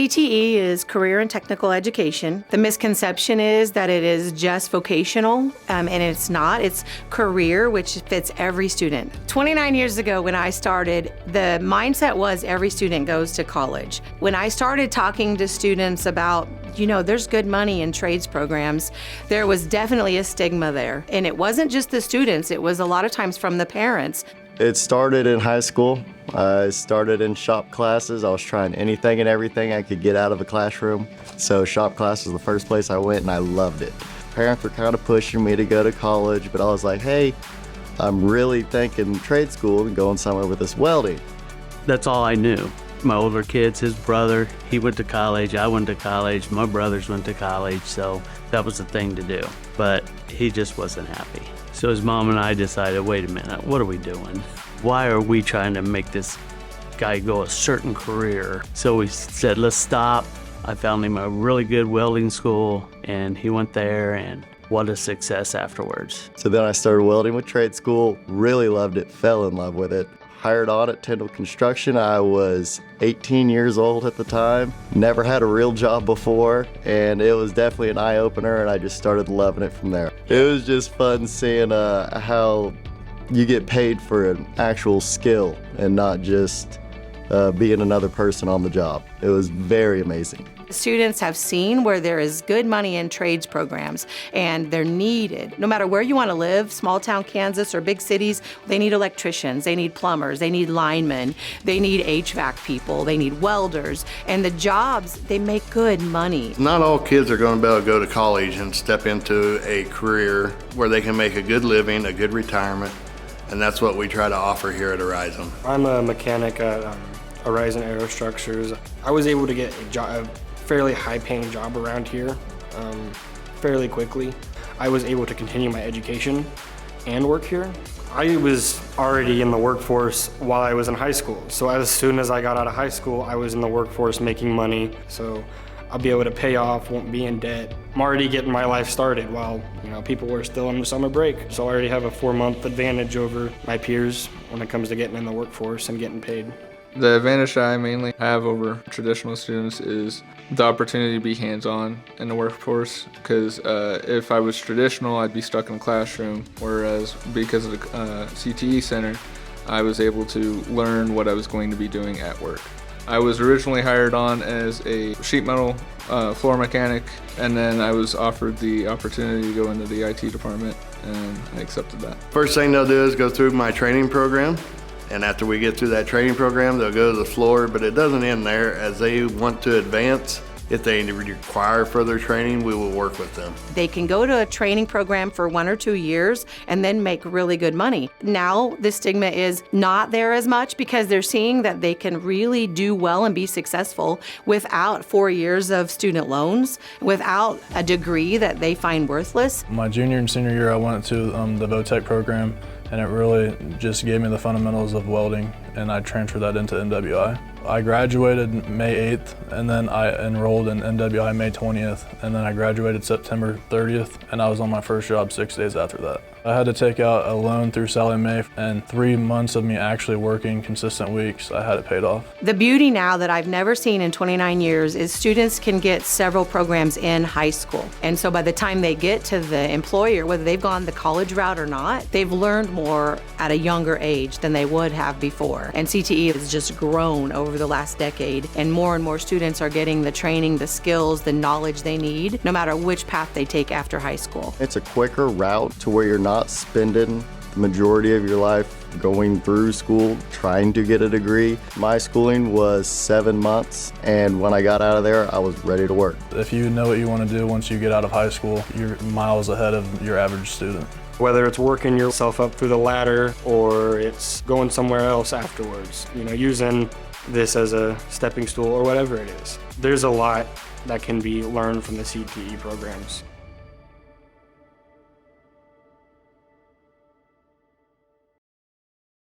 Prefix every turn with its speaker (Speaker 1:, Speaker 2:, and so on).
Speaker 1: CTE is career and technical education. The misconception is that it is just vocational, and it's not. It's career, which fits every student. 29 years ago when I started, the mindset was every student goes to college. When I started talking to students about, there's good money in trades programs, there was definitely a stigma there. And it wasn't just the students, it was a lot of times from the parents.
Speaker 2: It started in high school. I started in shop classes. I was trying anything and everything I could get out of a classroom. So shop class was the first place I went and I loved it. Parents were kind of pushing me to go to college, but I was like, hey, I'm really thinking trade school and going somewhere with this welding.
Speaker 3: That's all I knew. My older kids, his brother, he went to college, I went to college, my brothers went to college, so that was the thing to do. But he just wasn't happy. So his mom and I decided, wait a minute, what are we doing? Why are we trying to make this guy go a certain career? So we said, let's stop. I found him a really good welding school, and he went there, and what a success afterwards.
Speaker 2: So then I started welding with trade school, really loved it, fell in love with it. Hired on at Tyndall Construction. I was 18 years old at the time, never had a real job before, and it was definitely an eye-opener, and I just started loving it from there. It was just fun seeing how you get paid for an actual skill and not just being another person on the job. It was very amazing.
Speaker 1: Students have seen where there is good money in trades programs, and they're needed. No matter where you want to live, small town Kansas or big cities, they need electricians, they need plumbers, they need linemen, they need HVAC people, they need welders, and the jobs, they make good money.
Speaker 4: Not all kids are going to be able to go to college and step into a career where they can make a good living, a good retirement, and that's what we try to offer here at Orizon.
Speaker 5: I'm a mechanic at Orizon Aerostructures. I was able to get a fairly high-paying job around here fairly quickly. I was able to continue my education and work here. I was already in the workforce while I was in high school. So as soon as I got out of high school, I was in the workforce making money. So I'll be able to pay off, won't be in debt. I'm already getting my life started while people were still on the summer break. So I already have a 4-month advantage over my peers when it comes to getting in the workforce and getting paid.
Speaker 6: The advantage that I mainly have over traditional students is the opportunity to be hands-on in the workforce, because if I was traditional, I'd be stuck in a classroom, whereas because of the CTE Center, I was able to learn what I was going to be doing at work. I was originally hired on as a sheet metal floor mechanic, and then I was offered the opportunity to go into the IT department, and I accepted that.
Speaker 4: First thing they'll do is go through my training program. And after we get through that training program, they'll go to the floor, but it doesn't end there. As they want to advance, if they require further training, we will work with them.
Speaker 1: They can go to a training program for 1 or 2 years and then make really good money. Now the stigma is not there as much because they're seeing that they can really do well and be successful without 4 years of student loans, without a degree that they find worthless.
Speaker 7: My junior and senior year, I went to the VOTEC program, and it really just gave me the fundamentals of welding, and I transferred that into NWI. I graduated May 8th, and then I enrolled in NWI May 20th, and then I graduated September 30th, and I was on my first job 6 days after that. I had to take out a loan through Sallie Mae, and 3 months of me actually working consistent weeks, I had it paid off.
Speaker 1: The beauty now that I've never seen in 29 years is students can get several programs in high school. And so by the time they get to the employer, whether they've gone the college route or not, they've learned more at a younger age than they would have before. And CTE has just grown over the last decade, and more students are getting the training, the skills, the knowledge they need, no matter which path they take after high school.
Speaker 2: It's a quicker route to where you're not spending the majority of your life going through school trying to get a degree. My schooling was 7 months, and when I got out of there, I was ready to work.
Speaker 7: If you know what you want to do once you get out of high school, you're miles ahead of your average student.
Speaker 5: Whether it's working yourself up through the ladder or it's going somewhere else afterwards, using this as a stepping stool or whatever it is. There's a lot that can be learned from the CTE programs.